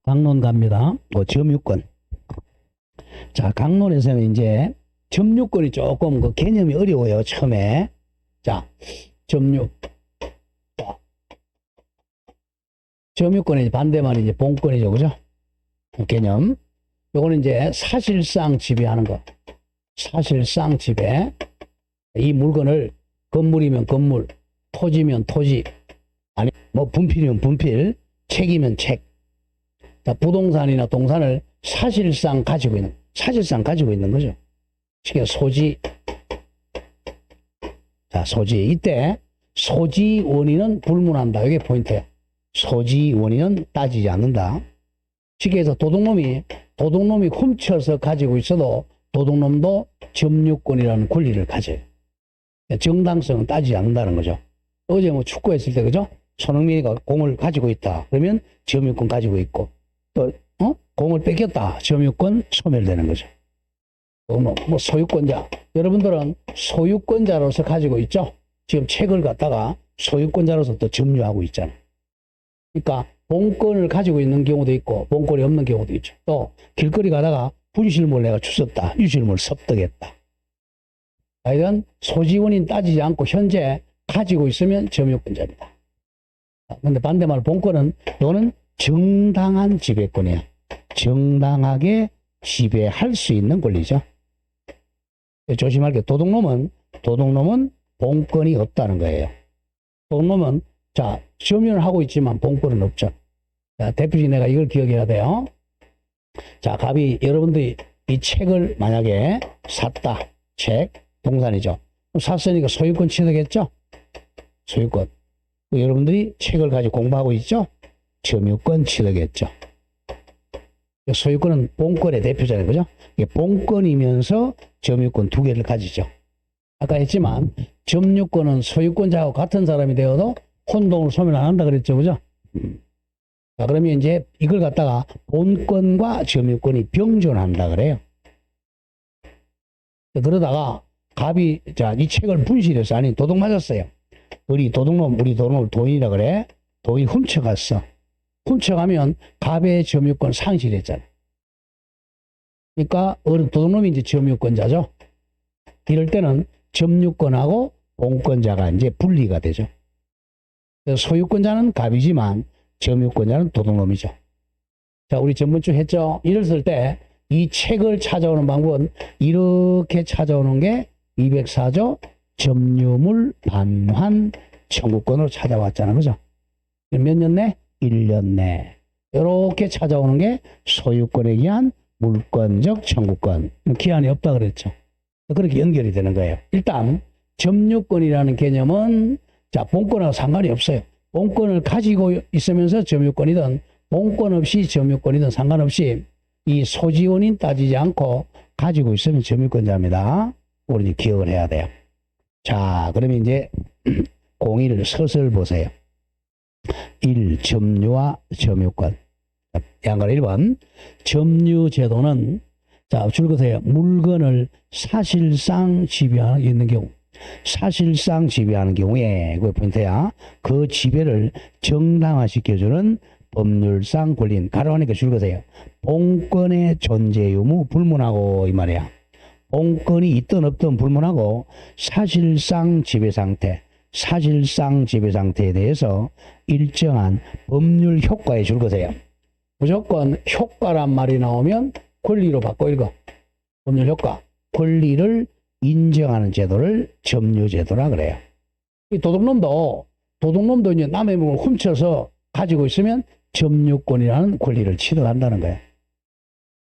강론 갑니다. 점유권. 자, 강론에서는 이제 점유권이 조금 그 개념이 어려워요, 처음에. 자, 점유. 자, 점유권의 반대말이 이제 본권이죠, 그죠? 개념. 요거는 이제 사실상 지배하는 거. 사실상 지배. 이 물건을 건물이면 건물, 토지면 토지, 아니, 뭐 분필이면 분필, 책이면 책. 자, 부동산이나 동산을 사실상 가지고 있는 거죠. 쉽게 소지. 자, 소지. 이때 소지 원인은 불문한다. 이게 포인트예요. 소지 원인은 따지지 않는다. 쉽게 해서 도둑놈이 훔쳐서 가지고 있어도 도둑놈도 점유권이라는 권리를 가져요. 정당성은 따지지 않는다는 거죠. 어제 뭐 축구했을 때, 그죠? 손흥민이가 공을 가지고 있다. 그러면 점유권 가지고 있고, 또, 공을 뺏겼다. 점유권 소멸되는 거죠. 뭐 소유권자. 여러분들은 소유권자로서 가지고 있죠? 지금 책을 갖다가 소유권자로서 또 점유하고 있잖아요. 그러니까 본권을 가지고 있는 경우도 있고, 본권이 없는 경우도 있죠. 또, 길거리 가다가 분실물 내가 주웠다. 유실물 섭득했다. 이런 소지원인 따지지 않고 현재 가지고 있으면 점유권자입니다. 근데 반대말 본권은 너는 정당한 지배권이야. 정당하게 지배할 수 있는 권리죠. 조심할 게 도둑놈은 본권이 없다는 거예요. 도둑놈은 자, 점유를 하고 있지만 본권은 없죠. 자, 대표적인 내가 이걸 기억해야 돼요. 자, 갑이 여러분들이 이 책을 만약에 샀다. 책, 동산이죠. 샀으니까 소유권 취득했죠? 소유권. 여러분들이 책을 가지고 공부하고 있죠? 점유권 취득했죠. 소유권은 본권의 대표잖아요. 그죠? 이게 본권이면서 점유권 두 개를 가지죠. 아까 했지만 점유권은 소유권자하고 같은 사람이 되어도 혼동을 소멸 안 한다 그랬죠. 그죠? 자, 그러면 이제 이걸 갖다가 본권과 점유권이 병존한다 그래요. 그러다가 갑이 자, 이 책을 분실해서 아니 도둑 맞았어요. 우리 도둑놈을 도인이라 그래. 도인 훔쳐갔어. 훔쳐가면 갑의 점유권 상실했잖아. 그러니까 도둑놈이 이제 점유권자죠. 이럴 때는 점유권하고 본권자가 이제 분리가 되죠. 그래서 소유권자는 갑이지만 점유권자는 도둑놈이죠. 자, 우리 전번주 했죠. 이랬을 때 이 책을 찾아오는 방법은 이렇게 찾아오는 게 204조 점유물 반환 청구권으로 찾아왔잖아. 그죠? 몇 년 내? 1년 내. 이렇게 찾아오는 게 소유권에 의한 물권적 청구권. 기한이 없다 그랬죠. 그렇게 연결이 되는 거예요. 일단 점유권이라는 개념은 자, 본권하고 상관이 없어요. 본권을 가지고 있으면서 점유권이든 본권 없이 점유권이든 상관없이 이 소지원인 따지지 않고 가지고 있으면 점유권자입니다. 우리 기억을 해야 돼요. 자, 그러면 이제 01 서술 보세요. 1. 점유와 점유권. 양가로 1번. 점유제도는 자, 줄거세요. 물건을 사실상 지배하고 있는 경우. 사실상 지배하는 경우에 그 포인트야. 그 지배를 정당화시켜주는 법률상 권리인 가로하니까 줄거세요. 본권의 존재 유무 불문하고 이 말이야. 본권이 있든 없든 불문하고 사실상 지배 상태에 대해서 일정한 법률 효과에 줄거세요. 무조건 효과란 말이 나오면 권리로 바꿔 읽어. 법률 효과. 권리를 인정하는 제도를 점유제도라 그래요. 이 도둑놈도 이제 남의 물건을 훔쳐서 가지고 있으면 점유권이라는 권리를 취득한다는 거예요.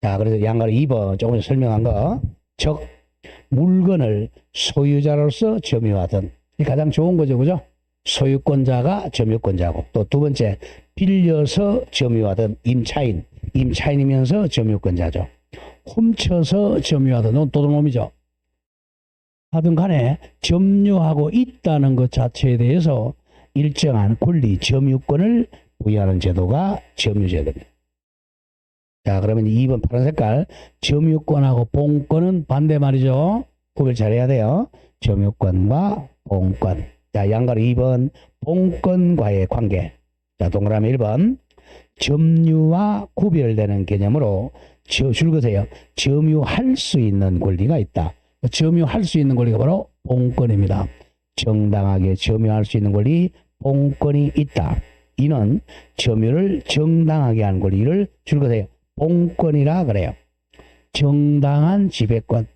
자, 그래서 양가로 2번 조금 설명한 거. 즉, 물건을 소유자로서 점유하든. 이 가장 좋은 거죠. 그죠? 소유권자가 점유권자고. 또 두 번째, 빌려서 점유하든 임차인이면서 점유권자죠. 훔쳐서 점유하든 도둑놈이죠. 하든 간에 점유하고 있다는 것 자체에 대해서 일정한 권리, 점유권을 부여하는 제도가 점유제도입니다. 자, 그러면 2번 파란 색깔 점유권하고 본권은 반대말이죠. 구별 잘해야 돼요. 점유권과 본권. 자, 양가로 2번 본권과의 관계. 자, 동그라미 1번 점유와 구별되는 개념으로 줄거세요. 점유할 수 있는 권리가 있다. 점유할 수 있는 권리가 바로 본권입니다. 정당하게 점유할 수 있는 권리, 본권이 있다. 이는 점유를 정당하게 한 권리를 줄거세요. 본권이라 그래요. 정당한 지배권,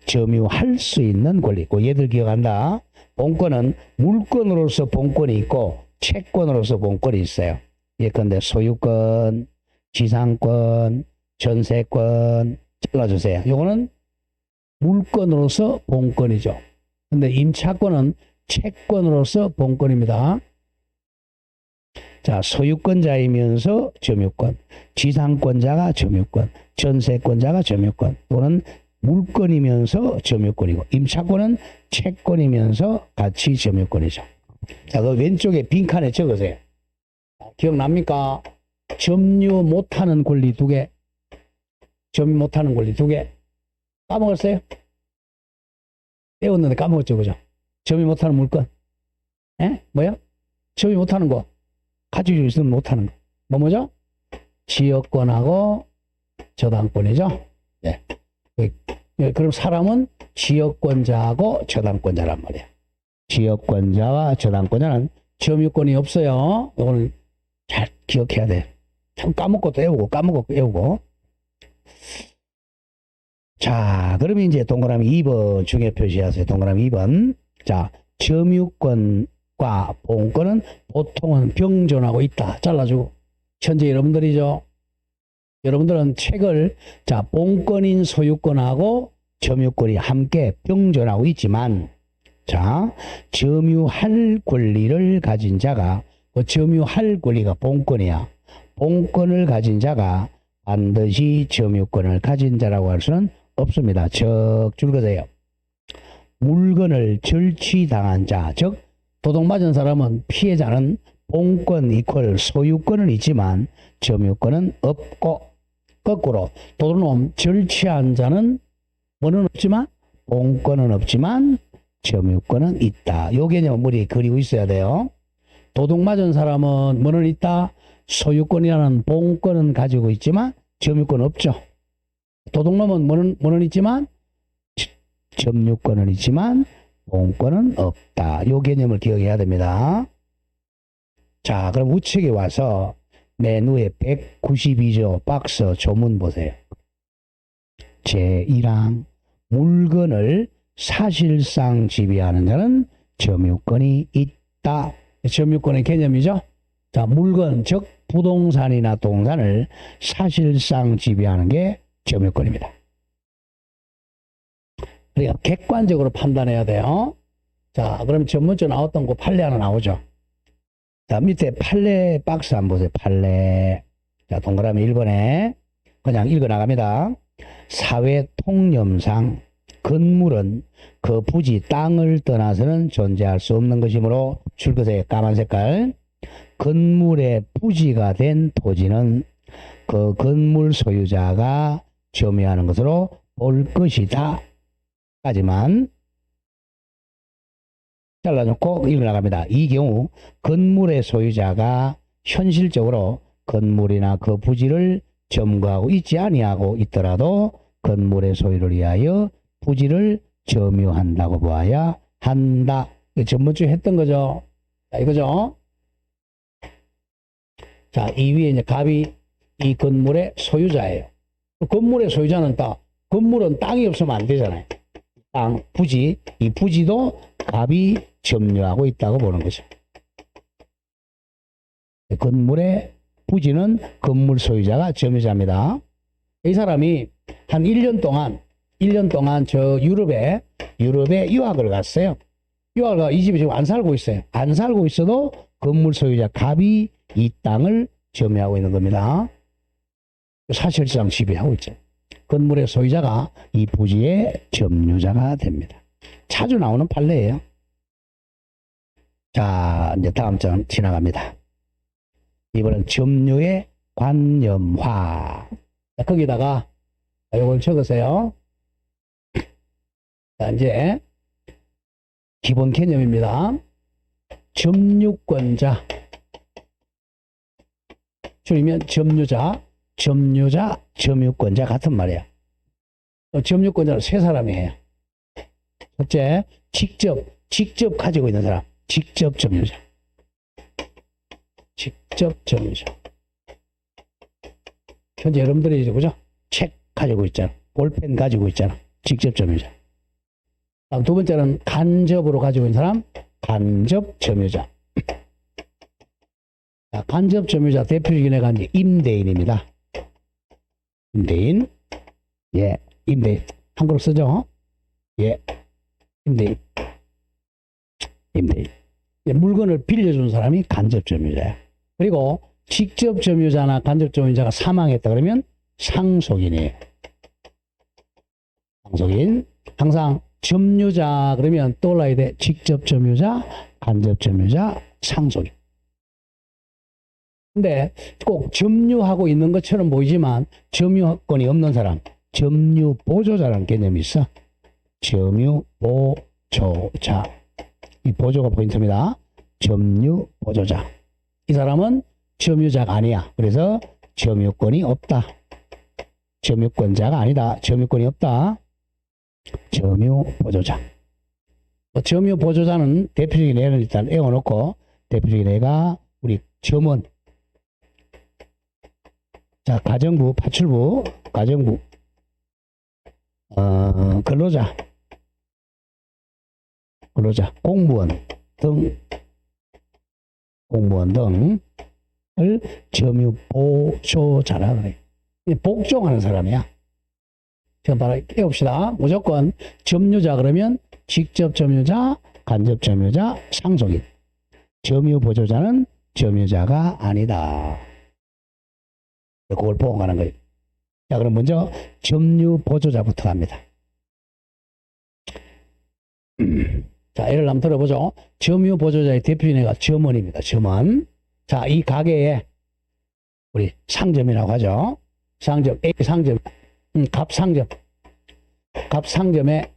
점유할 수 있는 권리. 얘들 기억한다. 본권은 물권으로서 본권이 있고 채권으로서 본권이 있어요. 예컨대 소유권, 지상권, 전세권 잘라주세요. 요거는 물권으로서 본권이죠. 근데 임차권은 채권으로서 본권입니다. 자, 소유권자이면서 점유권, 지상권자가 점유권, 전세권자가 점유권. 또는 물권이면서 점유권이고, 임차권은 채권이면서 같이 점유권이죠. 자, 그 왼쪽에 빈칸에 적으세요. 기억납니까? 점유 못하는 권리 2개. 점유 못하는 권리 2개. 까먹었어요? 배웠는데 까먹었죠, 그죠? 점유 못하는 물건. 에? 뭐야? 점유 못하는 거. 가지고 있으면 못하는 거. 뭐죠? 지역권하고 저당권이죠. 네. 그럼 사람은 지역권자하고 저당권자란 말이야. 지역권자와 저당권자는 점유권이 없어요. 이거는 잘 기억해야 돼. 참 까먹고 또 외우고 까먹고 외우고. 자, 그러면 이제 동그라미 2번 중에 표시하세요. 동그라미 2번. 자, 점유권과 본권은 보통은 병존하고 있다. 잘라주고. 현재 여러분들이죠. 여러분들은 책을 자, 본권인 소유권하고 점유권이 함께 병존하고 있지만, 자, 점유할 권리를 가진 자가, 점유할 권리가 본권이야. 본권을 가진 자가 반드시 점유권을 가진 자라고 할 수는 없습니다. 적 줄거세요. 물건을 절취당한 자, 즉 도둑 맞은 사람은 피해자는 본권 이퀄 소유권은 있지만 점유권은 없고, 거꾸로 도둑놈 절취한 자는 뭐는 없지만 본권은 없지만 점유권은 있다. 요 개념 머리에 그리고 있어야 돼요. 도둑 맞은 사람은 뭐는 있다? 소유권이라는 본권은 가지고 있지만 점유권은 없죠. 도둑놈은 뭐는 있지만 점유권은 있지만 본권은 없다. 요 개념을 기억해야 됩니다. 자, 그럼 우측에 와서 맨 위에 192조 박스 조문 보세요. 제1항 물건을 사실상 지배하는 자는 점유권이 있다. 점유권의 개념이죠. 자, 물건 즉 부동산이나 동산을 사실상 지배하는 게 점유권입니다. 그러니까 객관적으로 판단해야 돼요. 자, 그럼 전문적으로 나왔던 거 판례 하나 나오죠. 자, 밑에 판례 박스 한번 보세요. 판례. 자, 동그라미 1번에 그냥 읽어 나갑니다. 사회 통념상 건물은 그 부지 땅을 떠나서는 존재할 수 없는 것이므로 줄것에 까만 색깔. 건물의 부지가 된 토지는 그 건물 소유자가 점유하는 것으로 볼 것이다. 까지만 잘라놓고 읽어 나갑니다. 이 경우 건물의 소유자가 현실적으로 건물이나 그 부지를 점거하고 있지 아니하고 있더라도 건물의 소유를 위하여 부지를 점유한다고 보아야 한다. 전번주에 했던 거죠. 자, 이거죠. 자, 이 위에 이제 갑이 이 건물의 소유자예요. 건물의 소유자는 건물은 땅이 없으면 안 되잖아요. 땅, 부지, 이 부지도 갑이 점유하고 있다고 보는 거죠. 건물의 부지는 건물 소유자가 점유자입니다. 이 사람이 한 1년 동안 저 유럽에 유학을 갔어요. 유학을 가 이 집에 지금 안 살고 있어요. 안 살고 있어도 건물 소유자 갑이 이 땅을 점유하고 있는 겁니다. 사실상 지배하고 있죠. 건물의 소유자가 이 부지의 점유자가 됩니다. 자주 나오는 판례예요. 자, 이제 다음 장 지나갑니다. 이번엔 점유의 관념화. 자, 거기다가 이걸 적으세요. 자, 이제 기본 개념입니다. 점유권자, 줄이면 점유자, 점유권자 같은 말이야. 점유권자는 세 사람이에요. 첫째, 직접 가지고 있는 사람. 직접 점유자. 현재 여러분들이 그죠? 책 가지고 있잖아. 볼펜 가지고 있잖아. 직접 점유자. 다음 두 번째는 간접으로 가지고 있는 사람. 간접 점유자. 자, 간접 점유자 대표적인 애가 이제 임대인입니다. 임대인. 예, 임대인. 한글로 쓰죠? 예, 임대인. 예, 물건을 빌려준 사람이 간접 점유자야. 그리고 직접 점유자나 간접 점유자가 사망했다 그러면 상속인이에요. 상속인. 항상 점유자 그러면 떠올라야 돼. 직접 점유자, 간접 점유자, 상속인. 근데 꼭 점유하고 있는 것처럼 보이지만 점유권이 없는 사람, 점유보조자라는 개념이 있어. 점유보조자. 이 보조가 포인트입니다. 점유보조자. 이 사람은 점유자가 아니야. 그래서 점유권이 없다. 점유권자가 아니다. 점유권이 없다. 점유보조자. 점유보조자는 대표적인 애를 일단 애워놓고 대표적인 애가 우리 점원. 자, 가정부, 파출부, 가정부, 근로자, 공무원 등을 점유보조자라 그래. 복종하는 사람이야. 지금 바로 깨웁시다. 무조건 점유자 그러면 직접 점유자, 간접 점유자, 상속인. 점유보조자는 점유자가 아니다. 그걸 보고 가는 거예요. 자, 그럼 먼저 점유보조자부터 갑니다. 자, 예를 한번 들어보죠. 점유보조자의 대표적인 애가 점원입니다. 점원. 자, 이 가게에 우리 상점이라고 하죠. 상점, A 상점, 갑상점. 갑상점에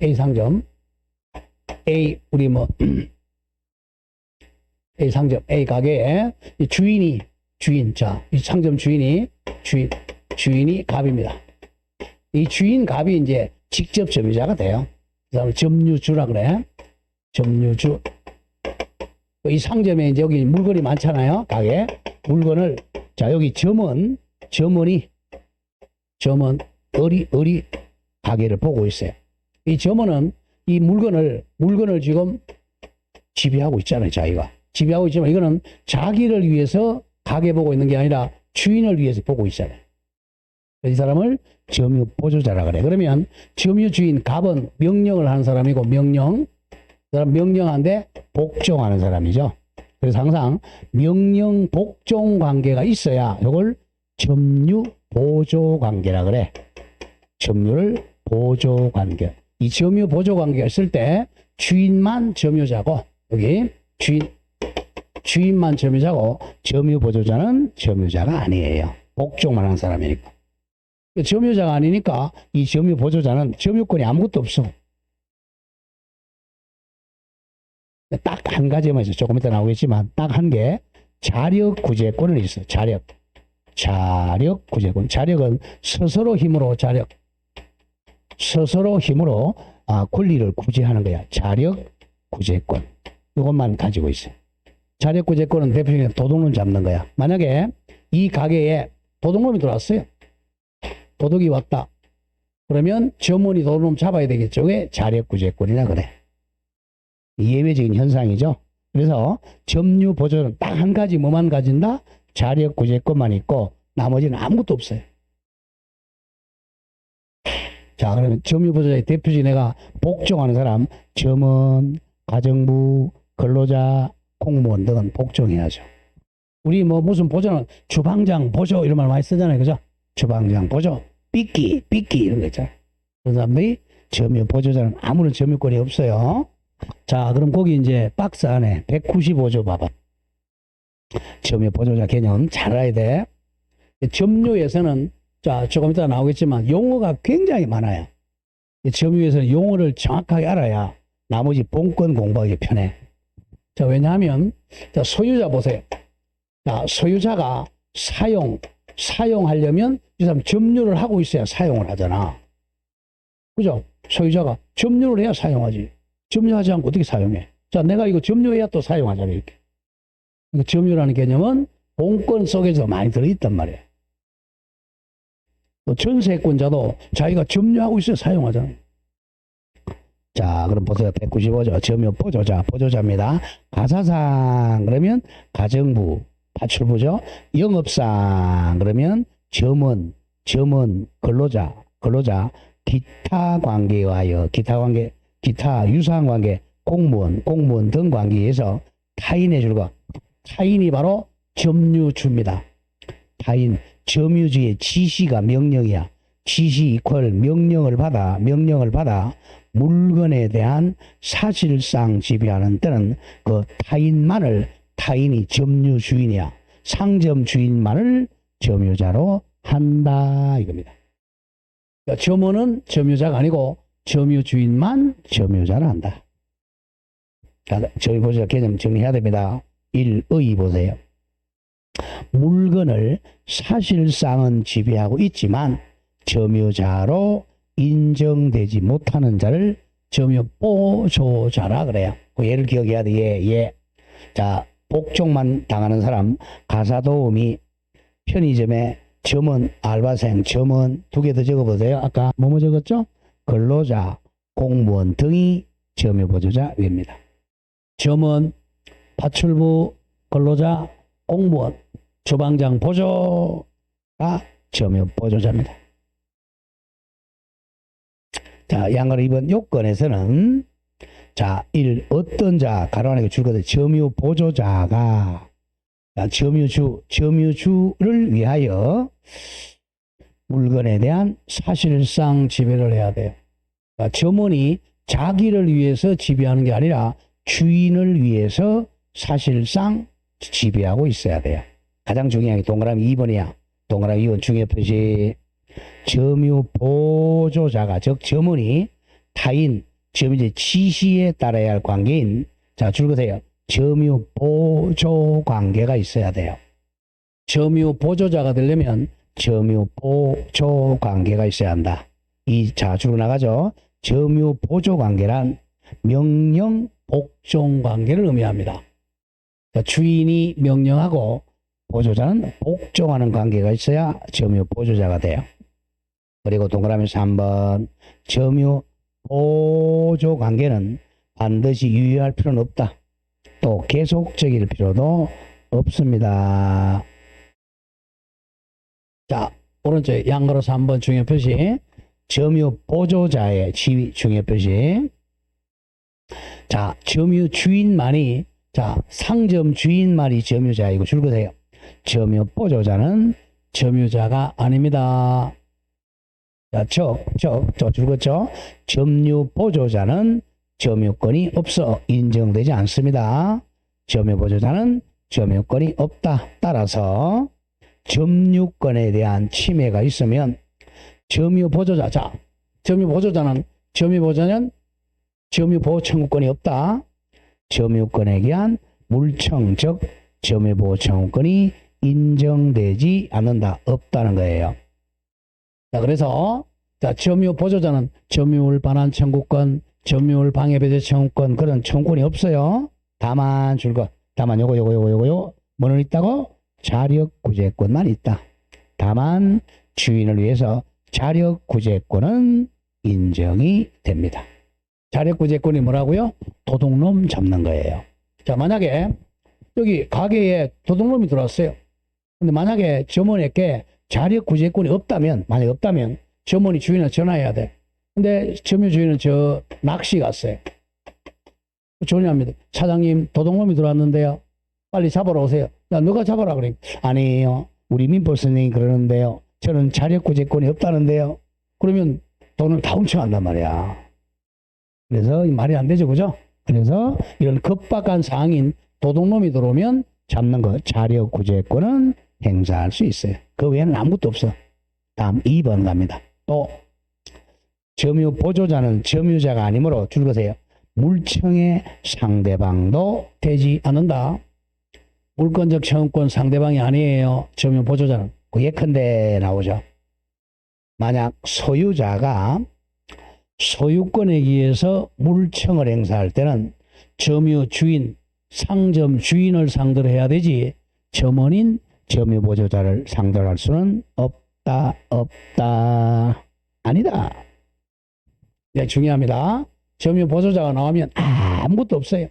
A 상점, A 우리 뭐 A 상점, A 가게에 이 주인. 자, 이 상점 주인이 갑입니다. 이 주인 갑이 이제 직접 점유자가 돼요. 그 다음에 점유주라 그래. 점유주. 이 상점에 이제 여기 물건이 많잖아요. 가게. 물건을, 자, 여기 점원이 가게를 보고 있어요. 이 점원은 이 물건을 지금 지배하고 있잖아요. 자기가. 지배하고 있지만 이거는 자기를 위해서 가게 보고 있는 게 아니라 주인을 위해서 보고 있잖아요. 이 사람을 점유보조자라 그래. 그러면 점유주인 갑은 명령을 하는 사람이고 그 사람 명령하는데 복종하는 사람이죠. 그래서 항상 명령 복종 관계가 있어야 이걸 점유보조 관계라 그래. 점유를 보조 관계. 이 점유보조 관계가 있을 때 주인만 점유자고 여기 주인만 점유자고 점유보조자는 점유자가 아니에요. 복종만 하는 사람이니까. 점유자가 아니니까 이 점유보조자는 점유권이 아무것도 없어. 딱 한 가지만 있어. 조금 이따 나오겠지만 딱 한 개. 자력구제권은 있어. 자력구제권. 자력은 스스로 힘으로 권리를 구제하는 거야. 자력구제권. 이것만 가지고 있어요. 자력구제권은 대표적인 도둑놈 잡는 거야. 만약에 이 가게에 도둑놈이 들어왔어요. 도둑이 왔다. 그러면 점원이 도둑놈 잡아야 되겠죠. 왜? 자력구제권이라 그래. 예외적인 현상이죠. 그래서 점유보조는 딱 한 가지 뭐만 가진다? 자력구제권만 있고 나머지는 아무것도 없어요. 자, 그러면 점유보조자의 대표적인 애가 복종하는 사람, 점원, 가정부, 근로자, 공무원 등은 복종해야죠. 우리 뭐 무슨 보조는 주방장 보조 이런 말 많이 쓰잖아요. 그죠? 주방장 보조, 삐끼 이런 거 있잖아요. 그런 사람들이 점유보조자는 아무런 점유권이 없어요. 자, 그럼 거기 이제 박스 안에 195조 봐봐. 점유보조자 개념 잘 알아야 돼. 점유에서는 자, 조금 이따 나오겠지만 용어가 굉장히 많아요. 점유에서는 용어를 정확하게 알아야 나머지 본권 공부하기 편해. 자, 왜냐하면 자, 소유자 보세요. 자, 소유자가 사용하려면 이 사람 점유를 하고 있어야 사용을 하잖아. 그죠? 소유자가 점유를 해야 사용하지. 점유하지 않고 어떻게 사용해? 자, 내가 이거 점유해야 또 사용하잖아, 이렇게. 그러니까 점유라는 개념은 공권 속에서 많이 들어있단 말이에요. 또 전세권자도 자기가 점유하고 있어야 사용하잖아요. 자, 그럼 보세요. 195조. 점유 보조자, 보조자입니다. 가사상, 그러면 가정부, 파출부죠. 영업상, 그러면 점원, 근로자, 기타 관계에 의하여, 기타 유사한 관계, 공무원 등 관계에서 타인의 줄과, 타인이 바로 점유주입니다. 타인, 점유주의 지시가 명령이야. 지시 이퀄 명령을 받아 물건에 대한 사실상 지배하는 때는 그 타인이 점유주인이야. 상점주인만을 점유자로 한다 이겁니다. 그러니까 점원은 점유자가 아니고 점유주인만 점유자를 한다. 자, 저희 보세요. 개념 정리해야 됩니다. 1의 보세요. 물건을 사실상은 지배하고 있지만 점유자로 인정되지 못하는 자를 점유보조자라 그래요. 그 예를 기억해야 돼. 예. 자, 복종만 당하는 사람, 가사도우미, 편의점에 점원, 알바생, 점원 두 개 더 적어보세요. 아까 뭐뭐 적었죠? 근로자, 공무원 등이 점유보조자입니다. 점원, 파출부, 근로자, 공무원, 주방장 보조가 점유보조자입니다. 자, 양가로 2번 요건에서는 자, 1. 어떤 자, 가로 안에 줄거든 점유보조자가 점유주를 위하여 물건에 대한 사실상 지배를 해야 돼요. 그러니까 점원이 자기를 위해서 지배하는 게 아니라 주인을 위해서 사실상 지배하고 있어야 돼요. 가장 중요한 게 동그라미 2번이야. 동그라미 2번 중요 표시. 점유보조자가 즉 점원이 타인 점유의 지시에 따라야 할 관계인 자 줄거세요. 점유보조 관계가 있어야 돼요. 점유보조자가 되려면 점유보조 관계가 있어야 한다. 이 자 줄고 나가죠. 점유보조 관계란 명령 복종 관계를 의미합니다. 자, 주인이 명령하고 보조자는 복종하는 관계가 있어야 점유보조자가 돼요. 그리고 동그라미 3번 점유보조 관계는 반드시 유효할 필요는 없다. 또 계속적일 필요도 없습니다. 자, 오른쪽 양가로 3번 중요 표시 점유보조자의 지위 중요 표시. 자, 점유주인만이 자 상점 주인만이 점유자이고 줄거세요. 점유보조자는 점유자가 아닙니다. 자, 줄었죠? 점유보조자는 점유권이 없어 인정되지 않습니다. 점유보조자는 점유권이 없다. 따라서 점유권에 대한 침해가 있으면 점유보조자, 자, 점유보조자는 점유보호 청구권이 없다. 점유권에 대한 물청, 즉 점유보호 청구권이 인정되지 않는다. 없다는 거예요. 자, 그래서 자, 점유보조자는 점유물 반환 청구권, 점유물 방해 배제 청구권 그런 청구권이 없어요. 다만 요거 뭐는 있다고? 자력 구제권만 있다. 다만 주인을 위해서 자력 구제권은 인정이 됩니다. 자력 구제권이 뭐라고요? 도둑놈 잡는 거예요. 자, 만약에 여기 가게에 도둑놈이 들어왔어요. 근데 만약에 점원에게 자력 구제권이 없다면, 만약에 없다면 점원이 주인한테 전화해야 돼. 근데 점유 주인은 저 낚시 갔어요. 전화합니다. 사장님, 도둑놈이 들어왔는데요. 빨리 잡으러 오세요. 야, 너가 잡아라 그래. 아니에요. 우리 민법 선생님이 그러는데요. 저는 자력 구제권이 없다는데요. 그러면 돈을 다 훔쳐간단 말이야. 그래서 말이 안 되죠, 그죠? 그래서 이런 급박한 상황인 도둑놈이 들어오면 잡는 거, 자력 구제권은 행사할 수 있어요. 그 외에는 아무것도 없어. 다음 2번 갑니다. 또 점유보조자는 점유자가 아니므로 줄거세요. 물청의 상대방도 되지 않는다. 물권적 청구권 상대방이 아니에요. 점유 보조자는. 그 예컨대 나오죠. 만약 소유자가 소유권에 의해서 물청을 행사할 때는 점유 주인, 상점 주인을 상대로 해야 되지 점원인 점유 보조자를 상대로 할 수는 없다. 아니다. 네, 중요합니다. 점유 보조자가 나오면 아무것도 없어요.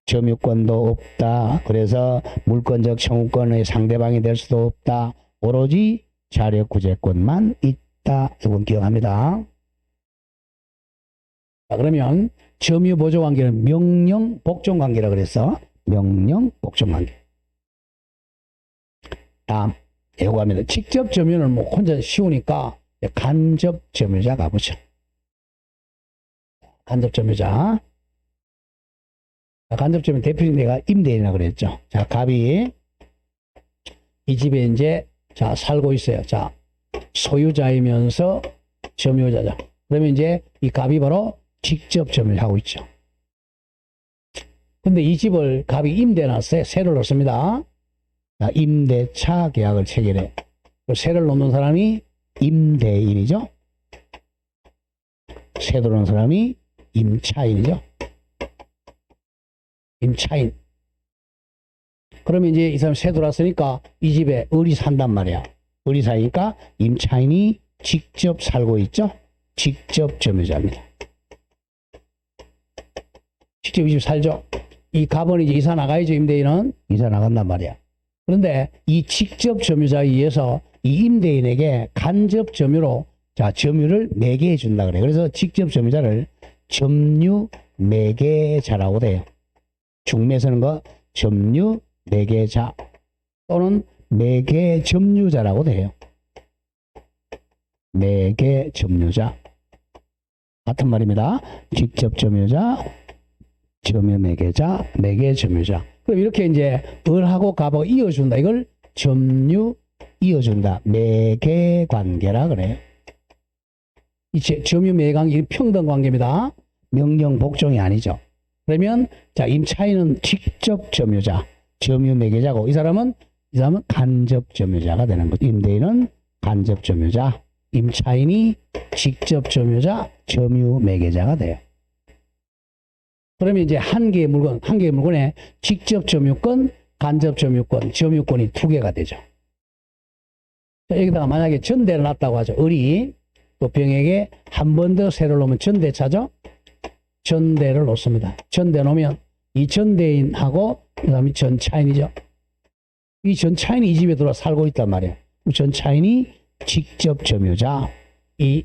점유권도 없다. 그래서 물권적 청구권의 상대방이 될 수도 없다. 오로지 자력구제권만 있다. 이건 기억합니다. 자, 그러면 점유보조관계는 명령복종관계라 그랬어. 명령복종관계. 다음 예고합니다. 직접 점유는 뭐 혼자 쉬우니까 간접 점유자 가보죠. 간접 점유자. 간접 점유 대표적인 내가 임대인이라 그랬죠. 자, 갑이 이 집에 이제 자 살고 있어요. 자, 소유자이면서 점유자죠. 그러면 이제 이 갑이 바로 직접 점유하고 있죠. 근데 이 집을 갑이 임대해놨어요. 세를 놓습니다. 자, 임대차 계약을 체결해. 세를 놓는 사람이 임대인이죠. 세 들어오는 사람이 임차인이죠. 임차인. 그러면 이제 이 사람 세 들어왔으니까 이 집에 을이 산단 말이야. 을이 사니까 임차인이 직접 살고 있죠. 직접 점유자입니다. 직접 이 집 살죠. 이 갑은 이제 이사 나가야죠. 임대인은 이사 나간단 말이야. 그런데 이 직접 점유자에 의해서 이 임대인에게 간접 점유로 자 점유를 매개해 준다 그래. 그래서 직접 점유자를 점유 매개자라고 돼요. 중매 쓰는 거 점유 매개자 또는 매개 점유자라고 돼요. 매개 점유자 같은 말입니다. 직접 점유자, 점유 매개자, 매개 점유자. 그럼 이렇게 이제 을하고 갑하고 이어준다. 이걸 점유 이어준다. 매개 관계라 그래요. 이 점유 매개 관계 평등 관계입니다. 명령 복종이 아니죠. 그러면 자 임차인은 직접 점유자, 점유 매개자고 이 사람은 간접 점유자가 되는 거죠. 임대인은 간접 점유자, 임차인이 직접 점유자, 점유 매개자가 돼요. 그러면 이제 한 개의 물건에 직접 점유권, 간접 점유권, 점유권이 두 개가 되죠. 자, 여기다가 만약에 전대를 놨다고 하죠. 을이 또 병에게 한 번 더 세를 놓으면 전대차죠. 전대를 놓습니다. 전대 놓으면 이 전대인하고 그 다음에 전차인이죠. 이 전차인이 이 집에 들어와 살고 있단 말이에요. 전차인이 직접 점유자, 이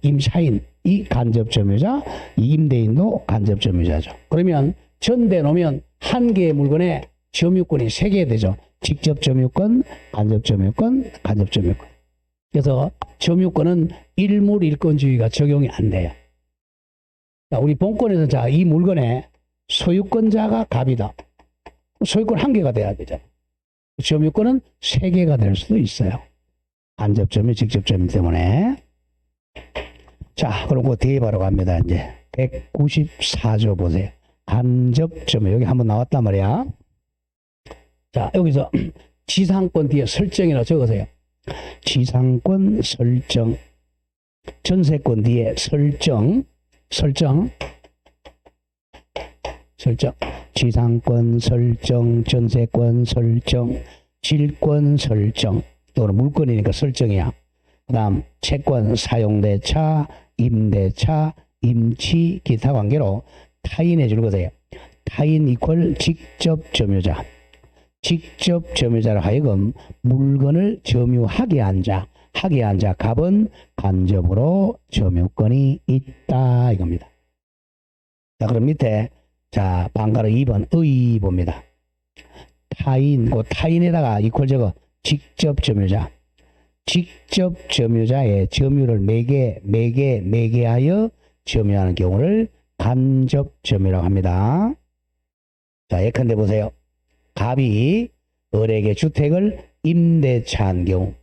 임차인, 이 간접 점유자, 이 임대인도 간접 점유자죠. 그러면 전대 놓으면 한 개의 물건에 점유권이 세 개 되죠. 직접 점유권, 간접 점유권, 간접 점유권. 그래서 점유권은 일물일권주의가 적용이 안 돼요. 자, 우리 본권에서 자, 이 물건에 소유권자가 갑이다. 소유권 한 개가 돼야 되죠. 점유권은 세 개가 될 수도 있어요. 간접 점유, 직접 점유 때문에. 자, 그럼 그 뒤에 바로 갑니다. 이제 194조 보세요. 간접 점유. 여기 한번 나왔단 말이야. 자, 여기서 지상권 뒤에 설정이라고 적으세요. 지상권 설정. 전세권 뒤에 설정. 지상권 설정, 전세권 설정, 질권 설정. 또는 물권이니까 설정이야. 그 다음 채권 사용대차, 임대차, 임치, 기타 관계로 타인해 줄 거세요. 타인 이퀄 직접 점유자. 직접 점유자로 하여금 물건을 점유하게 한 자, 갑은 간접으로 점유권이 있다 이겁니다. 자, 그럼 밑에 자 방가로 2번 의 봅니다. 타인, 그 타인에다가 이퀄 적어 직접 점유자. 직접 점유자의 점유를 매개하여 점유하는 경우를 간접 점유라고 합니다. 자, 예컨대 보세요. 갑이 을에게 주택을 임대차한 경우,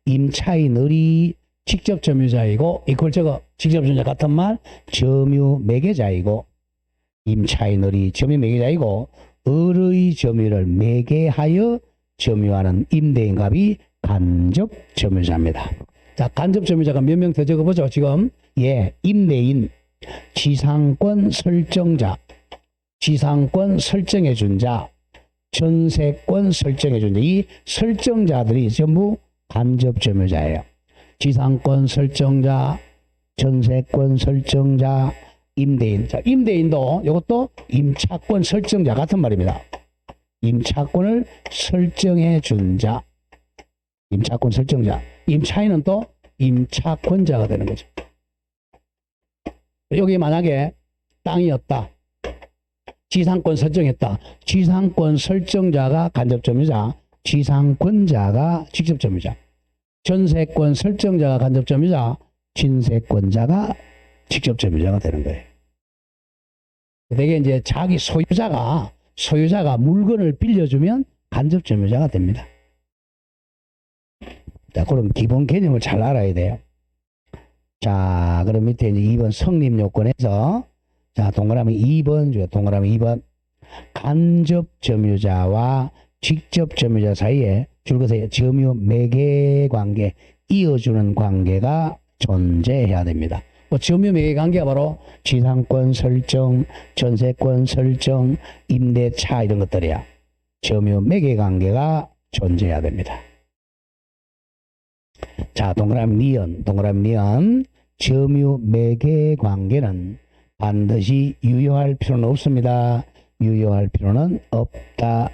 임차인 을이 직접 점유자이고, 이걸 적어 직접 점유자 같은 말, 점유 매개자이고, 임차인 을이 점유 매개자이고, 을의 점유를 매개하여 점유하는 임대인 갑이 간접 점유자입니다. 자, 간접 점유자가 몇 명 더 적어보죠. 지금 예, 임대인, 지상권 설정자, 지상권 설정해준 자, 전세권 설정해준 자, 이 설정자들이 전부 간접 점유자예요. 지상권 설정자, 전세권 설정자, 임대인. 자, 임대인도 이것도 임차권 설정자 같은 말입니다. 임차권을 설정해 준 자, 임차권 설정자. 임차인은 또 임차권자가 되는 거죠. 여기 만약에 땅이었다. 지상권 설정했다. 지상권 설정자가 간접 점유자, 지상권자가 직접 점유자. 전세권 설정자가 간접 점유자, 진세권자가 직접 점유자가 되는 거예요. 되게 이제 자기 소유자가 물건을 빌려주면 간접 점유자가 됩니다. 자, 그럼 기본 개념을 잘 알아야 돼요. 자, 그럼 밑에 이제 2번 성립 요건에서 자, 동그라미 2번 중에 동그라미 2번 간접 점유자와 직접 점유자 사이에 줄것에 점유 매개 관계, 이어주는 관계가 존재해야 됩니다. 점유 매개 관계가 바로 지상권 설정, 전세권 설정, 임대차 이런 것들이야. 점유 매개 관계가 존재해야 됩니다. 자, 동그라미 니은 점유 매개 관계는 반드시 유효할 필요는 없습니다. 유효할 필요는 없다.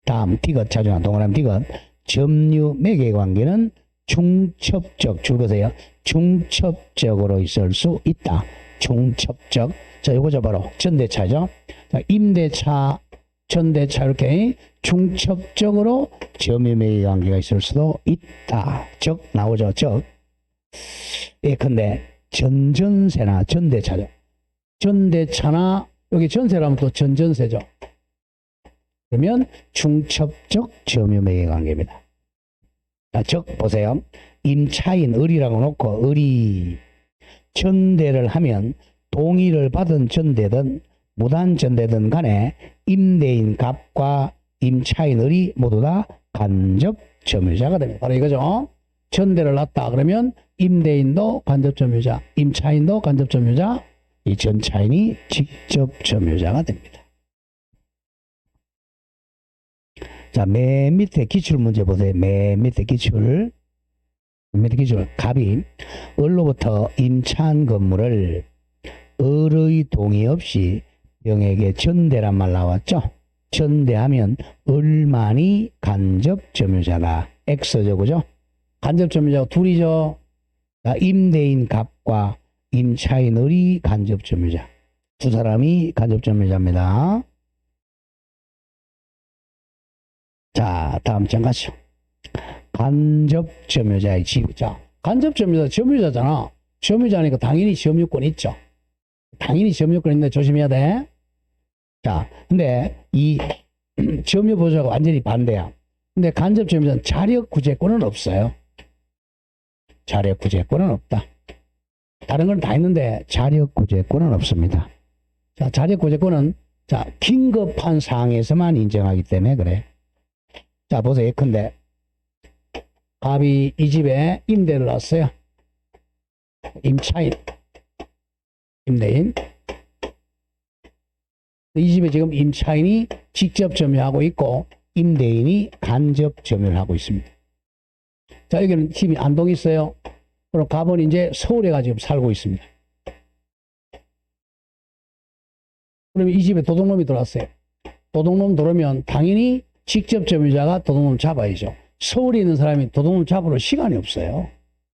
다음 디귿 찾아라. 동그라미 디귿 점유 매개 관계는 중첩적, 줄거세요. 중첩적으로 있을 수 있다. 중첩적. 자, 요거죠 바로 전대차죠. 자, 임대차, 전대차 이렇게 중첩적으로 점유 매개 관계가 있을 수도 있다. 즉 나오죠. 즉 예컨대 전전세나 전대차죠. 전대차나 여기 전세라면 또 전전세죠. 그러면 중첩적 점유 매개 관계입니다. 자, 즉 보세요. 임차인 을이라고 놓고 을이 전대를 하면 동의를 받은 전대든 무단 전대든 간에 임대인 갑과 임차인 을이 모두 다 간접 점유자가 됩니다. 바로 이거죠. 전대를 놨다 그러면 임대인도 간접 점유자, 임차인도 간접 점유자, 이 전차인이 직접 점유자가 됩니다. 자, 맨 밑에 기출 문제 보세요. 맨 밑에 기출. 갑이 을로부터 임차한 건물을 을의 동의 없이 병에게 전대란 말 나왔죠. 전대하면 을만이 간접 점유자다. X죠, 그죠? 간접 점유자가 둘이죠. 자, 임대인 갑과 임차인 을이 간접 점유자. 두 사람이 간접 점유자입니다. 자, 다음 장 가시죠. 간접 점유자의 지위. 자, 간접 점유자잖아. 점유자니까 당연히 점유권 있죠. 당연히 점유권 있는데 조심해야 돼. 자, 근데 이 점유 보조자가 완전히 반대야. 근데 간접 점유자는 자력 구제권은 없어요. 자력 구제권은 없다. 다른 건 다 있는데 자력 구제권은 없습니다. 자, 자력 구제권은 자, 긴급한 상황에서만 인정하기 때문에 그래. 자, 보세요. 예컨대 갑이 이 집에 임대를 놨어요. 임차인, 임대인. 이 집에 지금 임차인이 직접 점유하고 있고 임대인이 간접 점유를 하고 있습니다. 자, 여기는 집이 안동에 있어요. 그럼 갑은 이제 서울에 가 지금 살고 있습니다. 그러면 이 집에 도둑놈이 들어왔어요. 도둑놈 들어오면 당연히 직접 점유자가 도둑놈 잡아야죠. 서울에 있는 사람이 도둑놈 잡으러 시간이 없어요.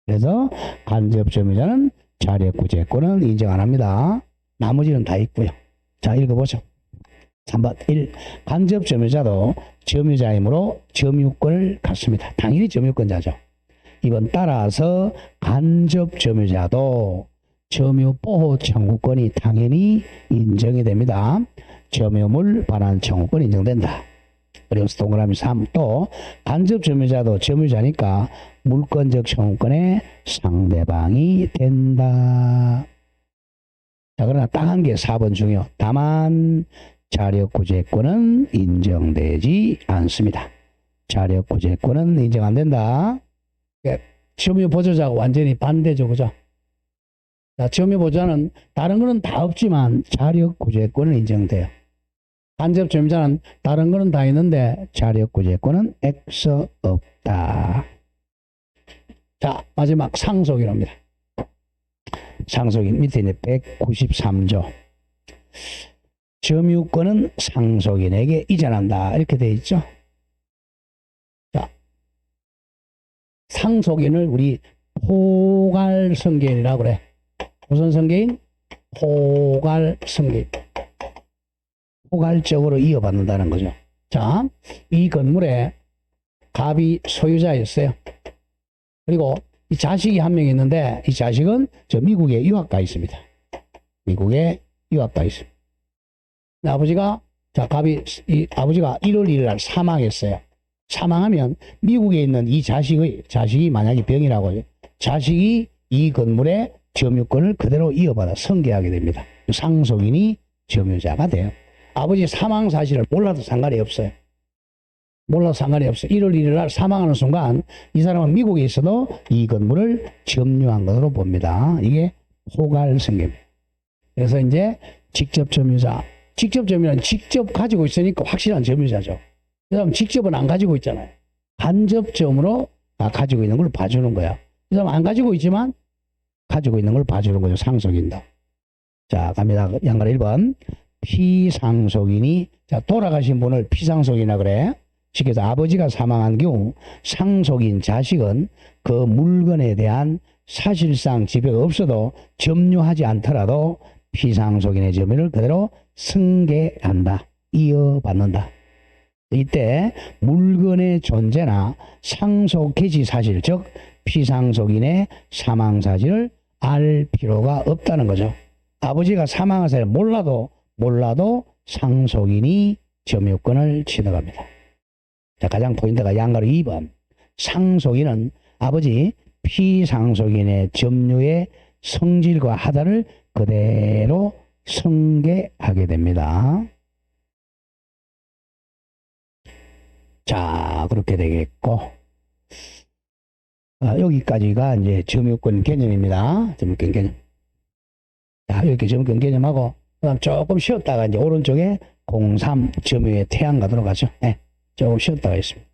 그래서 간접 점유자는 자력구제권은 인정 안 합니다. 나머지는 다 있고요. 자, 읽어보죠. 3번 1. 간접 점유자도 점유자이므로 점유권을 갖습니다. 당연히 점유권자죠. 2번 따라서 간접 점유자도 점유보호 청구권이 당연히 인정이 됩니다. 점유물 반환 청구권 인정된다. 그리고 동그라미 3. 또 간접 점유자도 점유자니까 물권적 청구권의 상대방이 된다. 자, 그러나 딱 한 개 4번 중요. 다만 자력구제권은 인정되지 않습니다. 자력구제권은 인정 안 된다. 점유보조자가 완전히 반대죠. 그죠? 자, 점유보조자는 다른 거는 다 없지만 자력구제권은 인정돼요. 간접 점유자는 다른 거는 다 있는데 자력구제권은 X 없다. 자, 마지막 상속인입니다. 상속인 밑에 이제 193조. 점유권은 상속인에게 이전한다. 이렇게 되어 있죠. 자, 상속인을 우리 포괄성계인이라고 그래. 무슨 성계인? 포괄성계인. 포괄적으로 이어받는다는 거죠. 자, 이 건물에 갑이 소유자였어요. 그리고 이 자식이 한 명 있는데 이 자식은 저 미국에 유학가 있습니다. 미국에 유학가 있습니다. 아버지가 아버지가 1월 1일 날 사망했어요. 사망하면 미국에 있는 이 자식이 만약에 병이라고 해요. 자식이 이 건물의 점유권을 그대로 이어받아 승계하게 됩니다. 상속인이 점유자가 돼요. 아버지 사망 사실을 몰라도 상관이 없어요. 몰라도 상관이 없어요. 1월 1일 날 사망하는 순간 이 사람은 미국에 있어도 이 건물을 점유한 것으로 봅니다. 이게 포괄승계입니다. 그래서 이제 직접 점유자. 직접 점유는 직접 가지고 있으니까 확실한 점유자죠. 그 사람은 직접은 안 가지고 있잖아요. 간접점으로 가지고 있는 걸 봐주는 거야. 그 사람은 안 가지고 있지만 가지고 있는 걸 봐주는 거죠. 상속인다. 자, 갑니다. 양가로 1번. 피상속인이, 자, 돌아가신 분을 피상속인이라 그래. 그래서 아버지가 사망한 경우 상속인 자식은 그 물건에 대한 사실상 지배가 없어도 점유하지 않더라도 피상속인의 점유를 그대로 승계한다. 이어받는다. 이때 물건의 존재나 상속 개시 사실, 즉 피상속인의 사망 사실을 알 필요가 없다는 거죠. 아버지가 사망한 사실을 몰라도 상속인이 점유권을 취득합니다. 자, 가장 포인트가 양가로 2번. 상속인은 아버지 피상속인의 점유의 성질과 하다를 그대로 승계하게 됩니다. 자, 그렇게 되겠고, 여기까지가 이제 점유권 개념입니다. 점유권 개념. 자, 이렇게 점유권 개념하고, 그 다음 조금 쉬었다가 이제 오른쪽에 03 점유의 태양 가도록 하죠. 네, 조금 쉬었다가 있습니다.